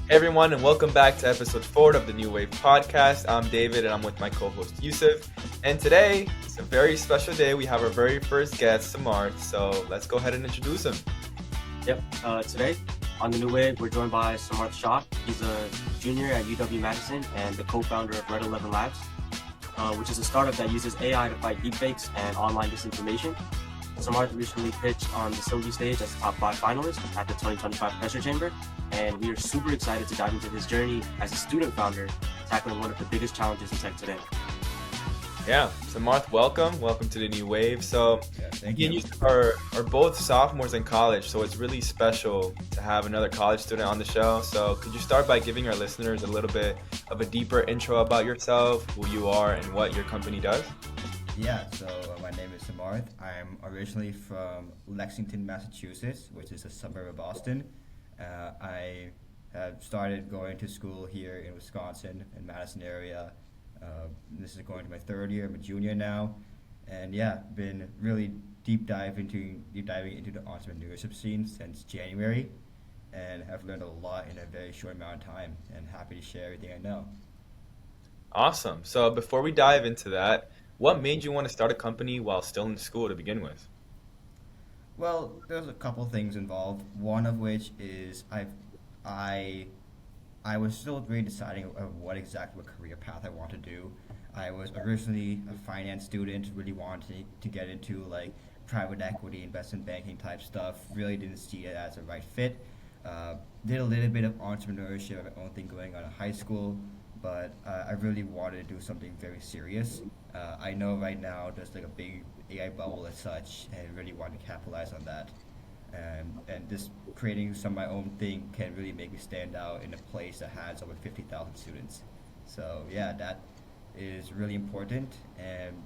Hey everyone, and welcome back to episode 4 of the New Wave podcast. I'm David, and I'm with my co-host Yusuf. And today is a very special day. We have our very first guest, Samarth. So let's go ahead and introduce him. Yep. Today on the New Wave, we're joined by Samarth Shah. He's a junior at UW-Madison and the co-founder of Redeleven Labs, which is a startup that uses AI to fight deepfakes and online disinformation. Samarth recently pitched on the Sylvie stage as a top 5 finalist at the 2025 Pressure Chamber, and we are super excited to dive into his journey as a student founder, tackling one of the biggest challenges in tech today. Yeah, Samarth, welcome. Welcome to the New Wave. So Thank me and you. Yusuf are both sophomores in college, so it's really special to have another college student on the show. So could you start by giving our listeners a little bit of a deeper intro about yourself, who you are, and what your company does? Yeah, so my name is Samarth. I'm originally from Lexington, Massachusetts, which is a suburb of Boston. I have started going to school here in Wisconsin, in Madison area. This is going to my third year. I'm a junior now, and yeah, been really deep diving into the entrepreneurship scene since January, and have learned a lot in a very short amount of time. And happy to share everything I know. Awesome. So before we dive into that, what made you want to start a company while still in school to begin with? Well, there's a couple things involved. One of which is I I was still really deciding of what career path I want to do. I was originally a finance student, really wanted to get into like private equity, investment banking type stuff. Really didn't see it as a right fit. Did a little bit of entrepreneurship, my own thing going on in high school, but I really wanted to do something very serious. I know right now there's like a big AI bubble as such, and really want to capitalize on that. And just creating some of my own thing can really make me stand out in a place that has over 50,000 students. So yeah, that is really important, and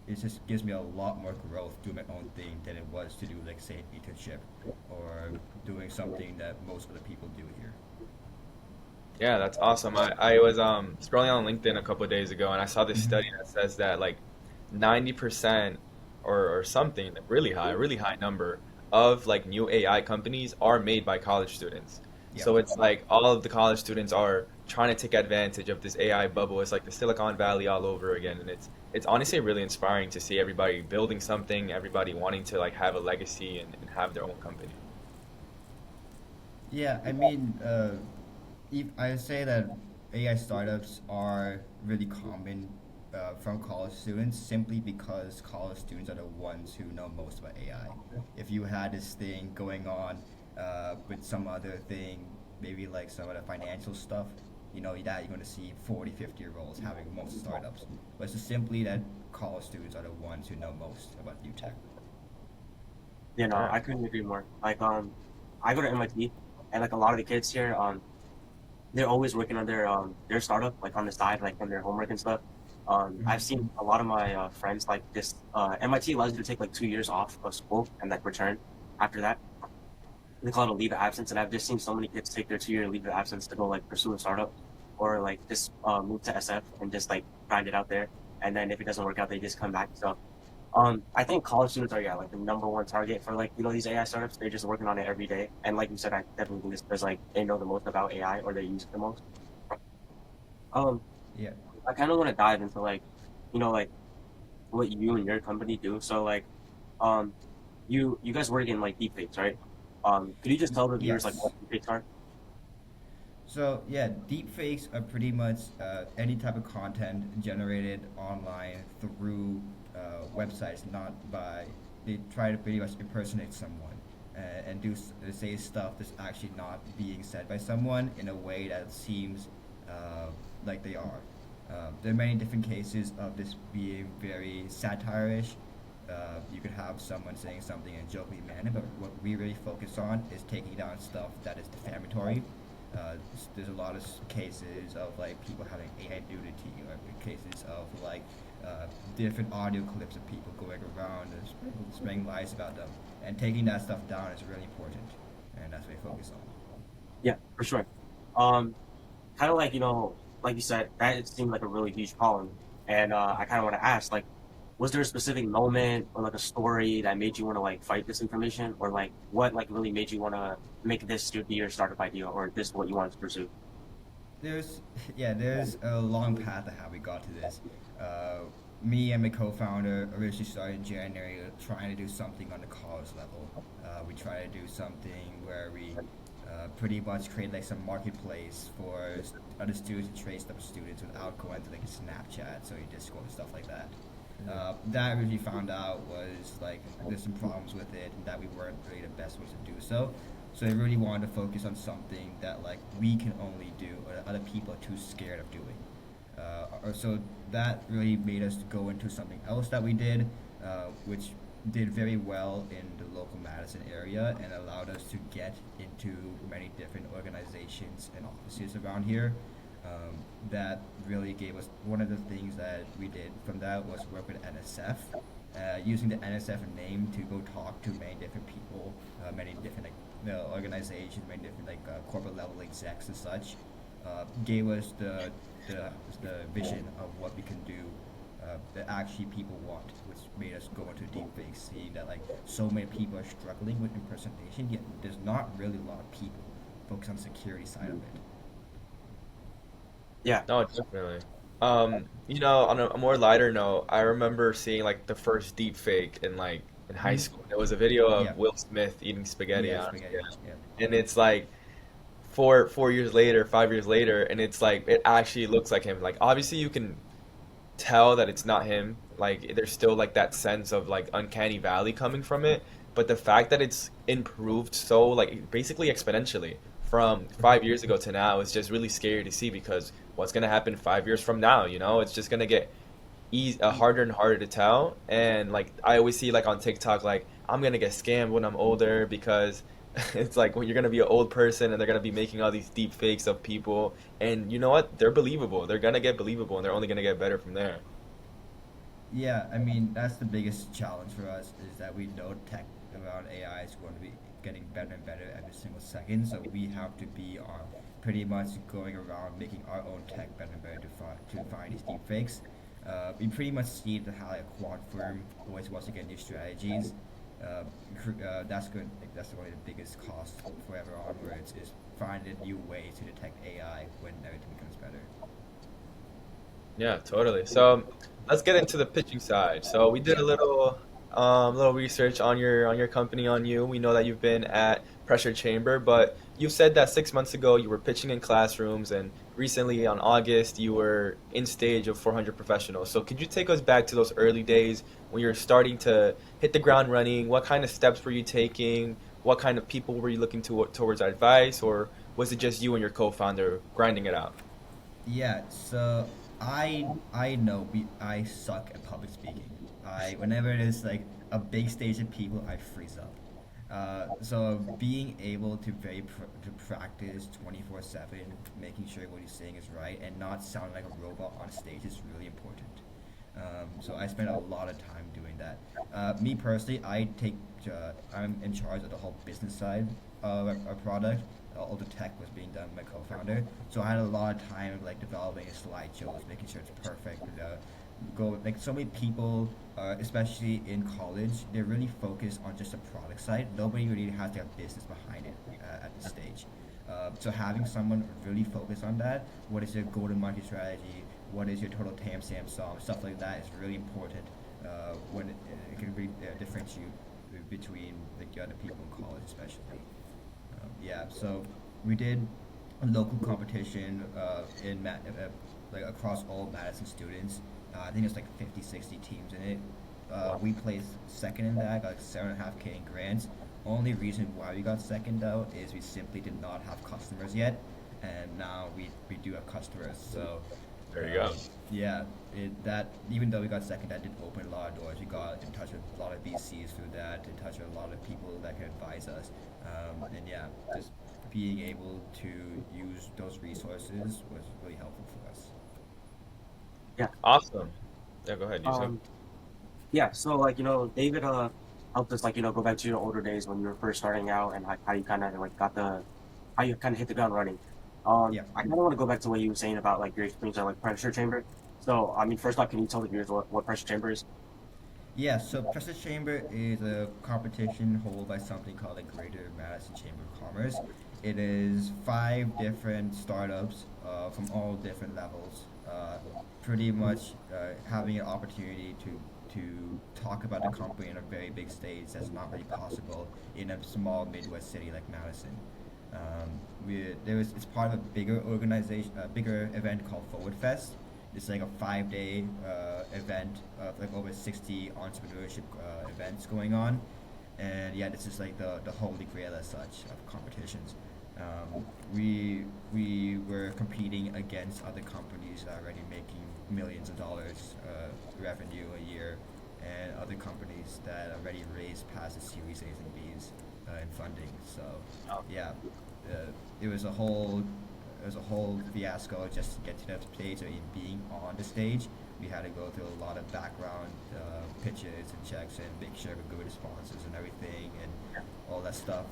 it just gives me a lot more growth doing my own thing than it was to do like say an internship or doing something that most other people do here. Yeah, that's awesome. I was scrolling on LinkedIn a couple of days ago and I saw this study that says that like 90% or something like really high number of like new AI companies are made by college students. Yeah. So it's like all of the college students are trying to take advantage of this AI bubble. It's like the Silicon Valley all over again, and it's honestly really inspiring to see everybody building something, everybody wanting to like have a legacy and have their own company. Yeah, I mean, I say that AI startups are really common from college students simply because college students are the ones who know most about AI. If you had this thing going on with some other thing, maybe like some of the financial stuff, that you're going to see 40, 50-year-olds having most startups. But it's just simply that college students are the ones who know most about new tech. You know, Yeah. I couldn't agree more. I go to MIT, and like a lot of the kids here, they're always working on their startup, like on the side, like on their homework and stuff. I've Mhm. seen a lot of my friends like this. MIT allows you to take like 2 years off of school and like return after that. They call it a leave of absence, and I've just seen so many kids take their 2 year leave of absence to go like pursue a startup, or like just move to SF and just like grind it out there. And then if it doesn't work out, they just come back. So I think college students are like the number one target for like these AI startups. They're just working on it every day, and like you said, I definitely think it's because like they know the most about AI or they use it the most. Um, Yeah. I kind of want to dive into like what you and your company do. So um, you guys work in like deepfakes, right? Could you just tell the viewers like Yes. what deepfakes are? So yeah, deepfakes are pretty much any type of content generated online through websites, not by. They try to pretty much impersonate someone and say stuff that's actually not being said by someone in a way that seems uh, like they are. There are many different cases of this being very satirish. You could have someone saying something in a joking manner, but what we really focus on is taking down stuff that is defamatory. There's a lot of cases of like people having AI nudity, or cases of like different audio clips of people going around and spreading lies about them. And taking that stuff down is really important, and that's what we focus on. Yeah, for sure. Um, Kind of like like you said, that it seemed like a really huge problem, and I kind of want to ask like, was there a specific moment or like a story that made you want to like fight this information, or like what like really made you want to make this be your startup idea, or this what you wanted to pursue? There's yeah, there's a long path of how we got to this. Uh, Me and my co-founder originally started in January trying to do something on the college level. We try to do something where we pretty much create like some marketplace for other students to trade stuff with students without going to like a Snapchat, so you Discord and stuff like that. That really found out was like there's some problems with it and that we weren't really the best ways to do so. So I really wanted to focus on something that like we can only do or that other people are too scared of doing. So that really made us go into something else that we did, which did very well in the local Madison area and allowed us to get into many different organizations and offices around here. That really gave us one of the things that we did from that was work with NSF, using the NSF name to go talk to many different people, many different like organizations, many different like corporate level execs and such, gave us the the vision of what we can do that actually people want, which made us go into deepfakes, seeing that like so many people are struggling with impersonation, yet there's not really a lot of people focused on the security side of it. Yeah. No, definitely. On a more lighter note, I remember seeing like the first deep fake in like in high Mm-hmm. school. It was a video Yeah, of Will Smith eating spaghetti yeah, on spaghetti. Yeah. and it's like 4 years later, 5 years later, and it's like it actually looks like him. Like obviously you can tell that it's not him. Like there's still like that sense of like uncanny valley coming from it, but the fact that it's improved so like basically exponentially from 5 years ago to now is just really scary to see because what's gonna happen 5 years from now? It's just gonna get harder and harder to tell. And like I always see like on TikTok, like I'm gonna get scammed when I'm older because it's like when you're gonna be an old person and they're gonna be making all these deep fakes of people, and you know what? They're believable. They're gonna get believable, and they're only gonna get better from there. Yeah, I mean that's the biggest challenge for us is that we know tech around AI is going to be getting better and better every single second. So we have to be on pretty much going around making our own tech better and better to find these deep fakes. We pretty much see the how a quant firm always wants to get new strategies. That's good. Like, that's one of the biggest costs forever onwards is finding new ways to detect AI when everything becomes better. Yeah, totally. So let's get into the pitching side. So we did Yeah. a little research on your company, on you. We know that you've been at Pressure Chamber, but you said that 6 months ago you were pitching in classrooms, and recently on August you were in stage of 400 professionals. So could you take us back to those early days when you're starting to hit the ground running? What kind of steps were you taking? What kind of people were you looking towards advice, or was it just you and your co-founder grinding it out? Yeah, so I know I suck at public speaking. I whenever it is like a big stage of people, I freeze up. So being able to to practice 24/7, making sure what you're saying is right and not sound like a robot on stage is really important. So I spend a lot of time doing that. Me personally, I'm in charge of the whole business side of our product. All the tech was being done by my co-founder, so I had a lot of time like developing a slideshows, making sure it's perfect. Go like so many people, especially in college, they're really focused on just the product side. Nobody really has their business behind it at this stage. So having someone really focus on that, what is your go-to-market strategy? What is your total TAM, SAM, SOM? Stuff like that is really important when it can really differentiate between like the other people in college, especially. Yeah, so we did a local competition like across all Madison students. I think it's like 50, 60 teams in it. Wow. We placed second in that, got like 7.5K in grants. Only reason why we got second though is we simply did not have customers yet, and now we do have customers. So There you uh, go. yeah, that even though we got second, that did open a lot of doors. We got in touch with a lot of VCs through that, in touch with a lot of people that could advise us. And yeah, just being able to use those resources was really helpful for us. Yeah. Awesome. Yeah, go ahead, Yusuf. Um. Yeah. So like David helped us like go back to your older days when you were first starting out, and like how you kind of like got the how you kind of hit the ground running. Yeah. I kind of want to go back to what you were saying about like your experience at like pressure chamber. So I mean, first off, can you tell the viewers what pressure chamber is? Yeah, so Pressure Chamber is a competition held by something called the Greater Madison Chamber of Commerce. It is five different startups from all different levels, pretty much having an opportunity to talk about the company on a very big stage that's not really possible in a small Midwest city like Madison. It's part of a bigger organization, a bigger event called Forward Fest. It's like a 5 day event of like over 60 entrepreneurship events going on, and yeah, this is like the holy grail as such of competitions. We were competing against other companies that are already making millions of dollars revenue a year, and other companies that already raised past the Series A's and B's in funding. So Oh, yeah, it was a whole fiasco just to get to that stage or even being on the stage. We had to go through a lot of background pitches and checks and make sure we good responses and everything and all that stuff.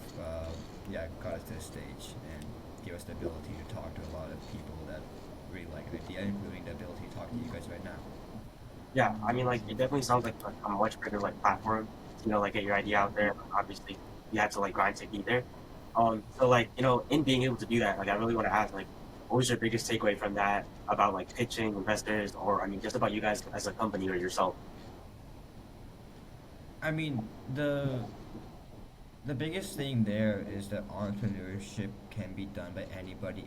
Yeah, got us to the stage and gave us the ability to talk to a lot of people that really like the idea, including the ability to talk to you guys right now. Yeah, I mean, like it definitely sounds like a much bigger like platform. Like get your idea out there. Obviously, you had to like grind to be there. So like in being able to do that, like I really want to ask, like, what was your biggest takeaway from that about like pitching investors, or I mean, just about you guys as a company or yourself? I mean, the biggest thing there is that entrepreneurship can be done by anybody,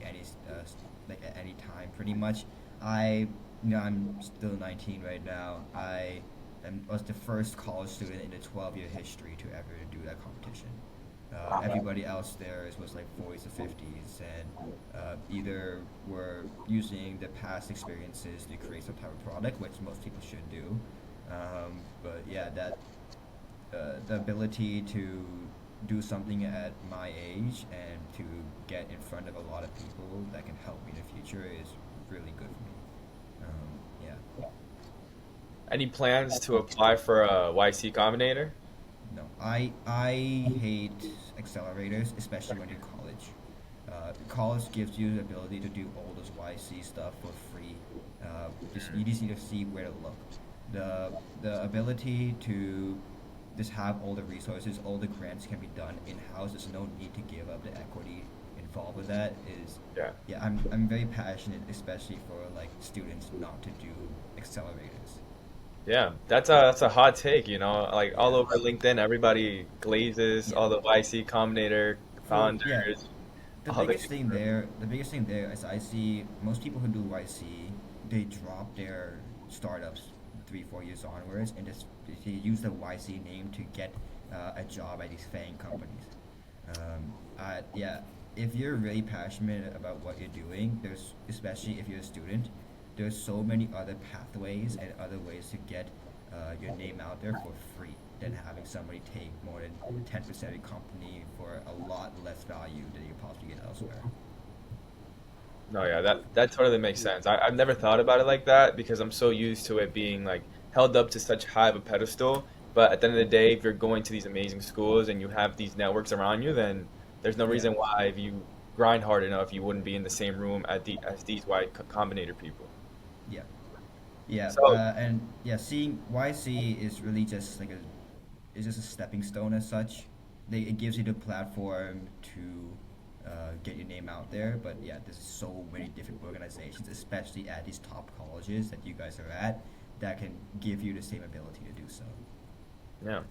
like at any time, pretty much. I'm still 19 right now. Was the first college student in the 12-year history to ever do that competition. Everybody else there was like 40s or 50s, and either were using the past experiences to create some type of product, which most people should do. But yeah, the ability to do something at my age and to get in front of a lot of people that can help me in the future is really good for me. Yeah. any plans to apply for a YC Combinator? No, I hate accelerators, especially when you're in college. College gives you the ability to do all this YC stuff for free. You just need to see where to look. The ability to just have all the resources, all the grants can be done in house. There's no need to give up the equity involved with that. Is Yeah. Yeah, I'm very passionate, especially for like students not to do accelerators. Yeah, that's a hot take, like all Yeah, over LinkedIn, everybody glazes yeah. all the YC Combinator So yeah, founders, all the the biggest thing there is I see most people who do YC, they drop their startups 3 4 years onwards and just they use the YC name to get a job at these FANG companies. Yeah, if you're really passionate about what you're doing, there's especially if you're a student, there's so many other pathways and other ways to get your name out there for free than having somebody take more than 10% of your company for a lot less value than you possibly get elsewhere. No, yeah, that totally makes sense. I've never thought about it like that because I'm so used to it being like held up to such high of a pedestal. But at the end of the day, if you're going to these amazing schools and you have these networks around you, then there's no Yeah, reason why if you grind hard enough, you wouldn't be in the same room as these Combinator people. yeah, yeah, So and yeah, seeing YC is really just like a it's just a stepping stone as such. It gives you the platform to get your name out there. But yeah, there's so many different organizations, especially at these top colleges that you guys are at, that can give you the same ability to do so. yeah.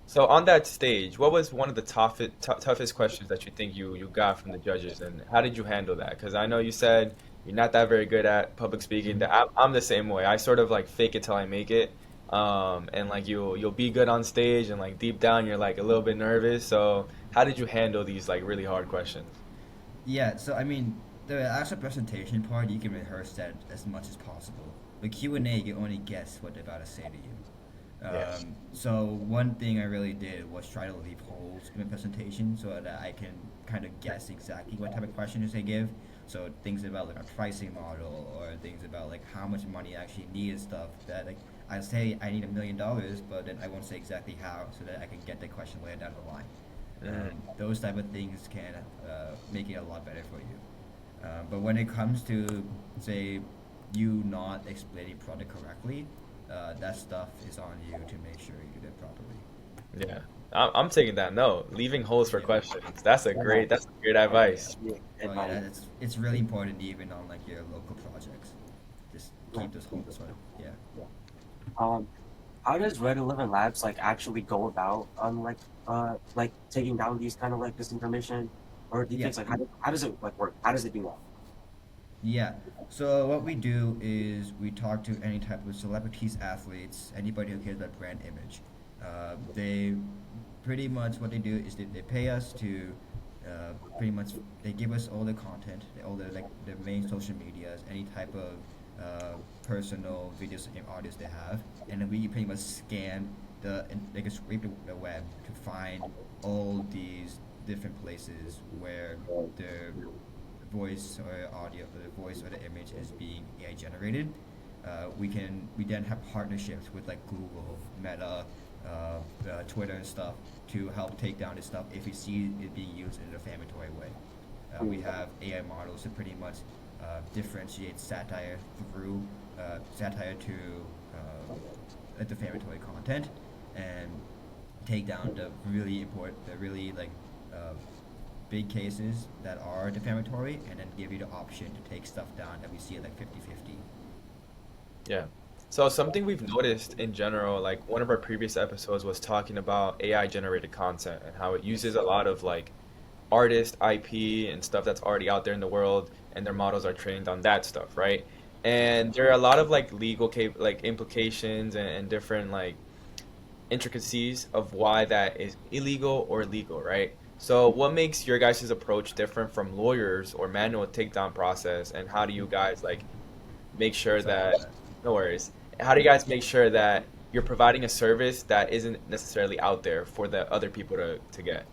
So on that stage, what was one of the toughest questions that you think you got from the judges, and how did you handle that? Because I know you said you're not that very good at public speaking. That I'm the same way. I sort of like fake it till I make it, and like you'll be good on stage, and like deep down you're like a little bit nervous. So how did you handle these like really hard questions? Yeah, so I mean, the actual presentation part, you can rehearse that as much as possible. The Q&A, you only guess what they're about to say to you. Yeah. So one thing I really did was try to leave holes in my presentation so that I can kind of guess exactly what type of questions they give. So things about like a pricing model or things about like how much money I actually need and stuff that like I say I need $1 million, but then I won't say exactly how so that I can get the question later down the line. Mm. Those type of things can make it a lot better for you. But when it comes to say you not explaining product correctly, that stuff is on you to make sure you do that properly. Yeah, I'm taking that note. Leaving holes for Yeah. questions. Yeah, That's a great Oh yeah. advice. yeah, Oh yeah. advice. It's really important even on like your local projects. Just Yeah. keep those holes. So yeah. Um, how does Redeleven Labs like actually go about like taking down these kind of like disinformation or Yeah. deepfakes? Like how does it like work? How does it do that? Yeah. So what we do is we talk to any type of celebrities, athletes, anybody who cares about brand image. They pretty much what they do is they pay us to pretty much they give us all the content, all the like the main social medias, any type of personal videos and audios they have, and then we pretty much scan and they can scrape the web to find all these different places where the voice or audio, the voice or the image is being AI generated. We then have partnerships with like Google, Meta, Twitter and stuff to help take down this stuff if we see it being used in a defamatory way. We have AI models to pretty much differentiate through satire to defamatory content and take down the really like uh, big cases that are defamatory and then give you the option to take stuff down that we see at like 50-50. Yeah. So something we've noticed in general, like one of our previous episodes was talking about AI generated content and how it uses a lot of like artist IP and stuff that's already out there in the world, and their models are trained on that stuff, right? And there are a lot of like like implications and different like intricacies of why that is illegal or legal, right? So what makes your guys' approach different from lawyers or manual takedown process, and how do you guys like make sure Sorry about that, that. no worries, how do you guys make sure that you're providing a service that isn't necessarily out there for the other people to get?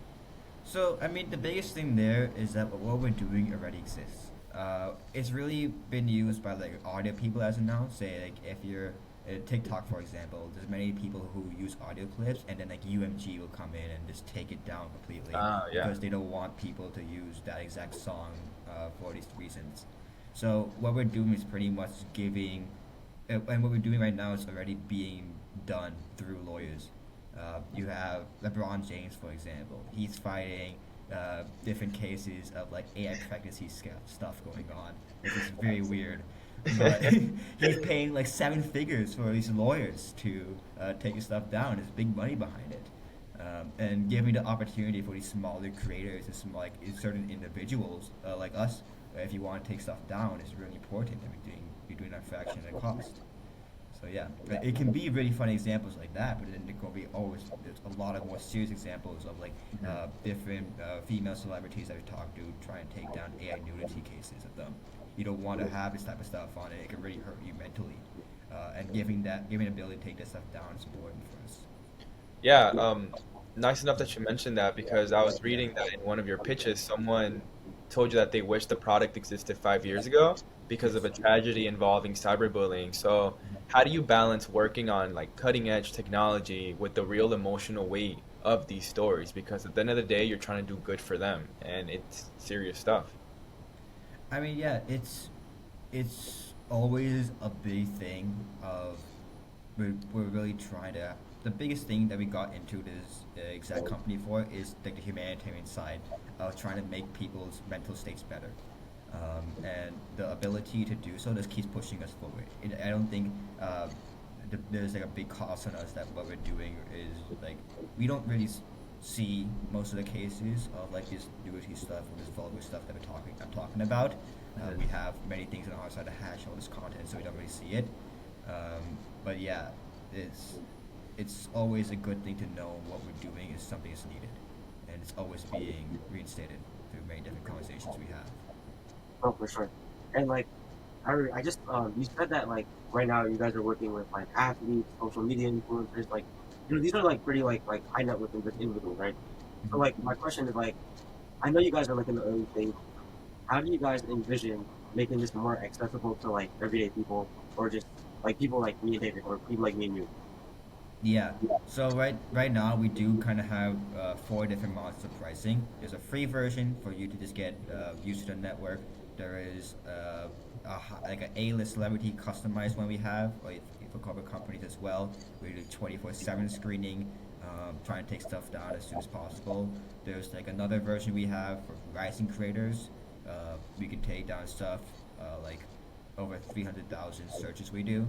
So, I mean, the biggest thing there is that what we're doing already exists. It's really been used by like audio people as of now. Say like if you're TikTok, for example, there's many people who use audio clips, and then like UMG will come in and just take it down completely Yeah. because they don't want people to use that exact song for these reasons. So what we're doing is pretty much giving, and what we're doing right now is already being done through lawyers. You have LeBron James, for example. He's fighting different cases of like AI pregnancy stuff going on, which is very weird. But he's paying like seven figures for these lawyers to take his stuff down. There's big money behind it. And giving the opportunity for these smaller creators and some like certain individuals like us, if you want to take stuff down, is really important. And you're doing that fraction of the cost. So yeah, it can be really funny examples like that, but then there can be always there's a lot of more serious examples of like different female celebrities that we talk to try and take down AI nudity cases of them. You don't want to have this type of stuff on it; it can really hurt you mentally. And giving the ability to take this stuff down is important for us. Yeah, nice enough that you mentioned that because I was Yeah. reading that in one of your pitches, someone told you that they wish the product existed 5 years ago because of Yes. a tragedy involving cyberbullying. So, how do you balance working on like cutting edge technology with the real emotional weight of these stories? Because at the end of the day, you're trying to do good for them, and it's serious stuff. I mean, yeah, it's always a big thing of we're really trying to the biggest thing that we got into this exact company for is like the humanitarian side of trying to make people's mental states better, and the ability to do so just keeps pushing us forward. I don't think there's like a big cost on us that what we're doing is like we don't really see most of the cases of like this nudity stuff or this vulgar stuff that I'm talking about. We have many things on our side to hash all this content, so we don't really see it. But yeah, it's it's always a good thing to know what we're doing is something that's needed, and it's always being reinstated through many different conversations we have. Oh, for sure. And like I just you said that like right now you guys are working with like athletes, social media influencers, like these are like pretty like high net worth individuals, right? So like my question is like I know you guys are like in the early stage. How do you guys envision making this more accessible to like everyday people or just like people like me and David or people like me and you? Yeah. So right now we do kind of have four different models of pricing. There's a free version for you to just get used to the network. There is like an A-list celebrity customized one we have, like for corporate companies as well. We do 24/7 screening, trying to take stuff down as soon as possible. There's like another version we have for rising creators. We can take down stuff like over 300,000 searches we do,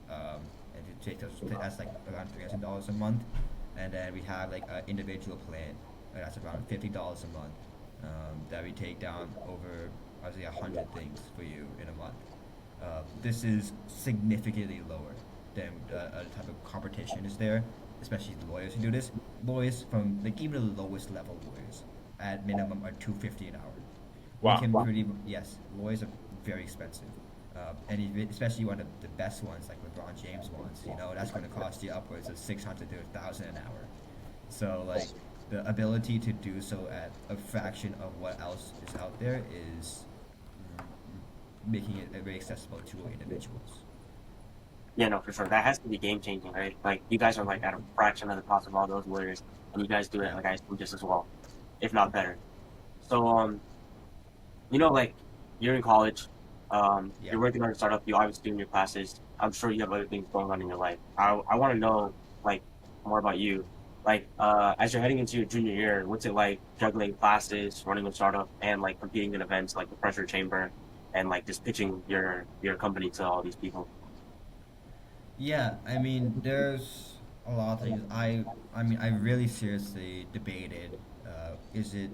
and to take those, that's like around $300 a month. And then we have like an individual plan, that's around $50 a month, that we take down over, I'd say, 100 things for you in a month. This is significantly lower than the type of competition is there, especially the lawyers who do this. Lawyers from like even the lowest level lawyers at minimum are 250 an hour. We Wow. can yes, lawyers are very expensive. And especially one of the best ones, like LeBron James wants, that's going to cost you upwards of 600 to 1,000 an hour. So like the ability to do so at a fraction of what else is out there is making it very accessible to individuals. Yeah, no, for sure. That has to be game changing, right? Like you guys are like at a fraction of the cost of all those lawyers, and you guys do it Yeah, like I assume just as well, if not better. So like you're in college, yeah. you're working on a startup, you obviously doing your classes. I'm sure you have other things going on in your life. I want to know like more about you. Like as you're heading into your junior year, what's it like juggling classes, running a startup, and like competing in events like the pressure chamber, and like just pitching your company to all these people. Yeah, I mean, there's a lot of things. I mean, I really seriously debated, is it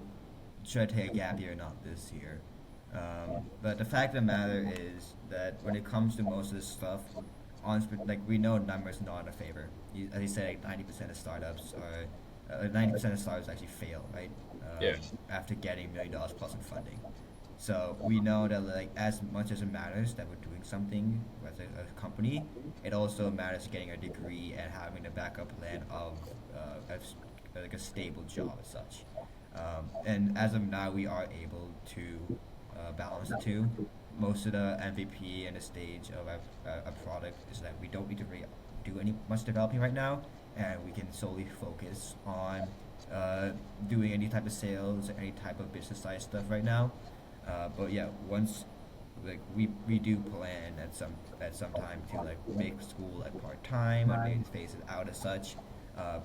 should I take a gap year or not this year? But the fact of the matter is that when it comes to most of this stuff, honestly, like we know numbers not in our favor. As you said, like 90% of startups are, 90% of startups actually fail, right? Yeah. After getting $1 million plus in funding. So we know that like as much as it matters that we're doing something as a company, it also matters getting a degree and having a backup plan of like a stable job as such. And as of now, we are able to balance the two. Most of the MVP and the stage of our product is that we don't need to really do any much developing right now, and we can solely focus on doing any type of sales, any type of business side stuff right now. But yeah, once like we do plan at some time to like make school like part time or maybe phase it out as such,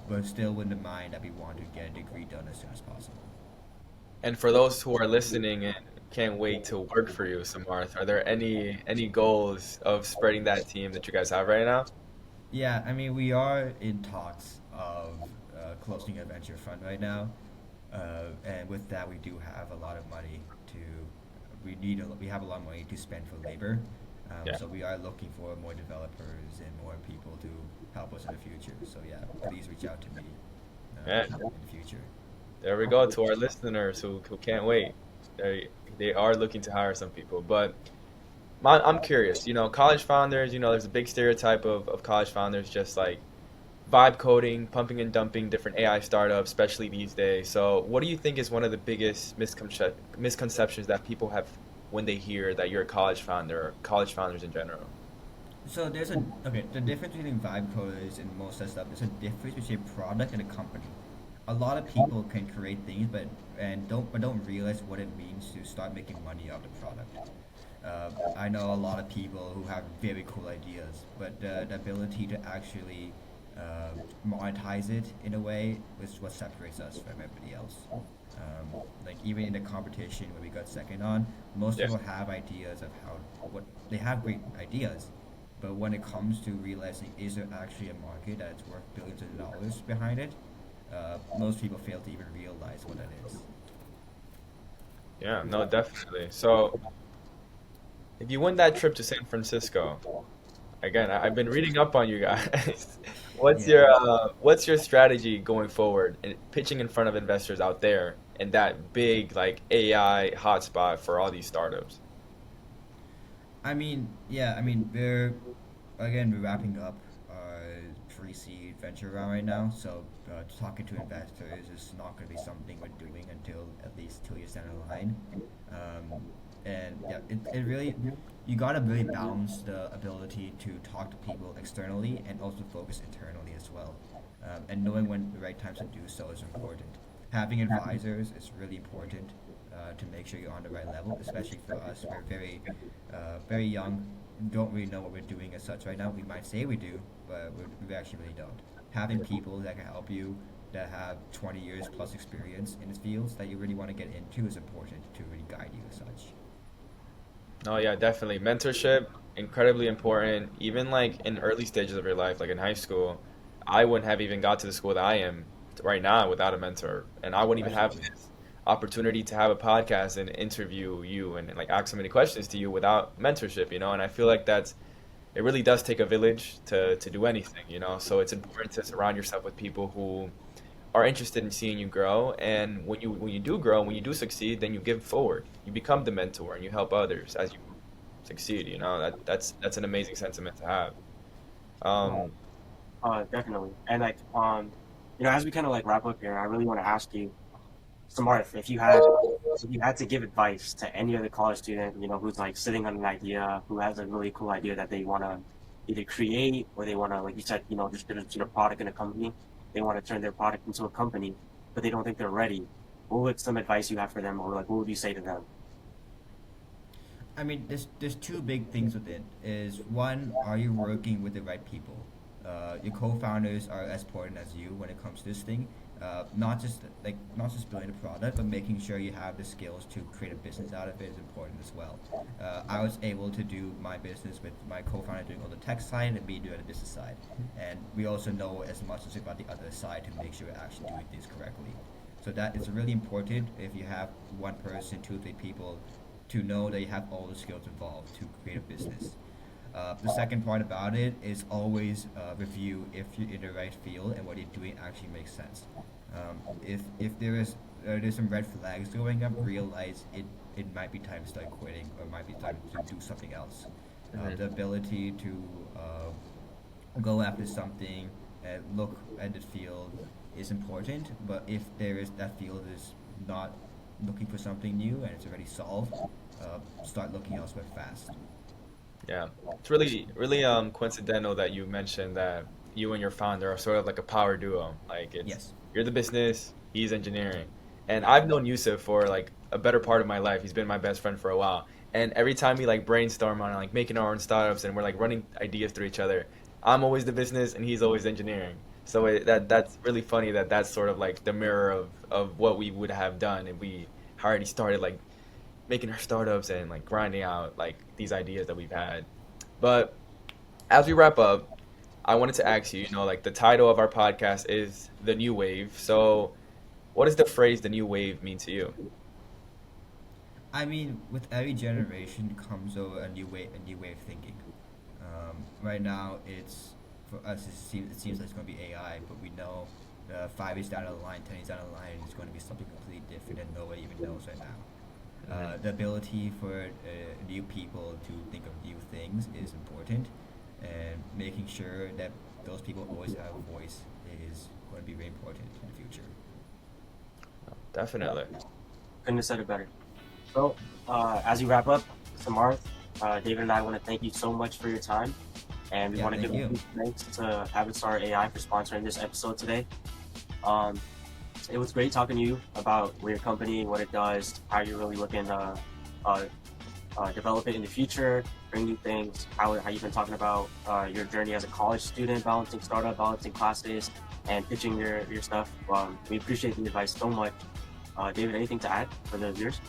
but still with the mind that we want to get a degree done as soon as possible. And for those who are listening and can't wait to work for you, Samarth, are there any goals of spreading that team that you guys have right now? Yeah, I mean we are in talks of closing a venture fund right now, and with that we do have a lot of money to we have a lot of money to spend for labor. Yeah. So we are looking for more developers and more people to help us in the future. So yeah, please reach out to me Yeah. in the future. There we go to our listeners who can't wait. They are looking to hire some people. But I'm curious, college founders, there's a big stereotype of college founders just like vibe coding, pumping and dumping different AI startups, especially these days. So, what do you think is one of the biggest misconceptions that people have when they hear that you're a college founder or college founders in general? So there's a okay. The difference between vibe coders and most of that stuff is a difference between a product and a company. A lot of people can create things, but don't realize what it means to start making money off the product. I know a lot of people who have very cool ideas, but the ability to actually monetize it in a way is what separates us from everybody else. Like even in the competition where we got second on, most Yeah. people have ideas of how what they have great ideas, but when it comes to realizing is there actually a market that's worth billions of dollars behind it, most people fail to even realize what that is. Yeah, no, definitely. So, if you win that trip to San Francisco, again, I've been reading up on you guys. Yeah. What's your strategy going forward in pitching in front of investors out there in that big like AI hotspot for all these startups? I mean, yeah, I mean, we're wrapping up our pre-seed venture round right now, so talking to investors is not going to be something we're doing until at least 2 years down the line. Um, and yeah, it really, you got to really balance the ability to talk to people externally and also focus internally as well. And knowing when the right times to do so is important. Having advisors is really important to make sure you're on the right level, especially for us. We're very young, don't really know what we're doing as such right now. We might say we do, but we actually really don't. Having people that can help you that have 20 years plus experience in the fields that you really want to get into is important to really guide you as such. Oh yeah, definitely. Mentorship, incredibly important. Even like in early stages of your life, like in high school, I wouldn't have even got to the school that I am right now without a mentor. And I wouldn't even have Absolutely. this opportunity to have a podcast and interview you and like ask so many questions to you without mentorship, you know? And I feel like it really does take a village to do anything, you know? So it's important to surround yourself with people who are interested in seeing you grow. And when you do grow, when you do succeed, then you give forward. You become the mentor and you help others as you succeed. You know that's an amazing sentiment to have. Uh, Um, Definitely. And like, as we kind of like wrap up here, I really want to ask you, Samarth, if you had to give advice to any other college student, who's like sitting on an idea, who has a really cool idea that they want to either create or they want to, like you said, just get into a product in a company, they want to turn their product into a company, but they don't think they're ready. What would some advice you have for them, or like what would you say to them? I mean, there's two big things with it. Is one, are you working with the right people? Your co-founders are as important as you when it comes to this thing. Not just building a product, but making sure you have the skills to create a business out of it is important as well. I was able to do my business with my co-founder doing all the tech side and me doing the business side, and we also know as much as about the other side to make sure we're actually doing things correctly. So that is really important if you have one person, two, three people to know that you have all the skills involved to create a business. The second part about it is always review if you're in the right field and what you're doing actually makes sense. If there's some red flags going up, realize it might be time to start quitting or it might be time to do something else. The mhm. ability to go after something, look at the field is important, but if that field is not looking for something new and it's already solved, start looking elsewhere fast. Yeah, it's really coincidental that you mentioned that you and your founder are sort of like a power duo. Like it's Yes. you're the business, he's engineering. And I've known Yusuf for like a better part of my life. He's been my best friend for a while. And every time we like brainstorm on like making our own startups and we're like running ideas through each other, I'm always the business and he's always engineering. So that's really funny that that's sort of like the mirror of what we would have done if we already started like making our startups and like grinding out like these ideas that we've had. But as we wrap up, I wanted to ask you, like the title of our podcast is The New Wave. So what does the phrase the new wave mean to you? I mean, with every generation comes a new way of thinking. Right now, it's for us. It seems like it's going to be AI, but we know 5 years down the line, 10 years down the line, it's going to be something completely different that nobody even knows right now. Hmm. The ability for new people to think of new things is important, and making sure that those people always have a voice is going to be very important in the future. Definitely. Couldn't have said it better. So, as you wrap up, Samarth, David and I want to thank you so much for your time, and we Yeah, want to thank give a you. huge thanks to Avatar AI for sponsoring this episode today. Um, it was great talking to you about your company, what it does, how you're really looking to uh, develop it in the future, bring new things, how you've been talking about your journey as a college student, balancing startup, balancing classes, and pitching your stuff. We appreciate the advice so much. David, anything to add for the viewers?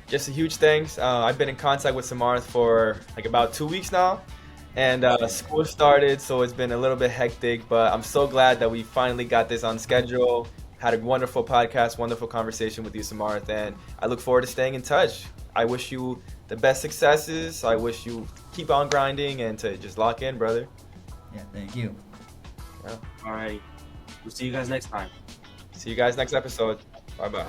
Just a huge thanks. I've been in contact with Samarth for like about 2 weeks now, and school started, so it's been a little bit hectic. But I'm so glad that we finally got this on schedule. Had a wonderful podcast, wonderful conversation with you, Samarth, and I look forward to staying in touch. I wish you the best successes. I wish you keep on grinding and to just lock in, brother. Yeah, thank you. Yeah. All right. We'll see you guys next time. See you guys next episode. Bye bye.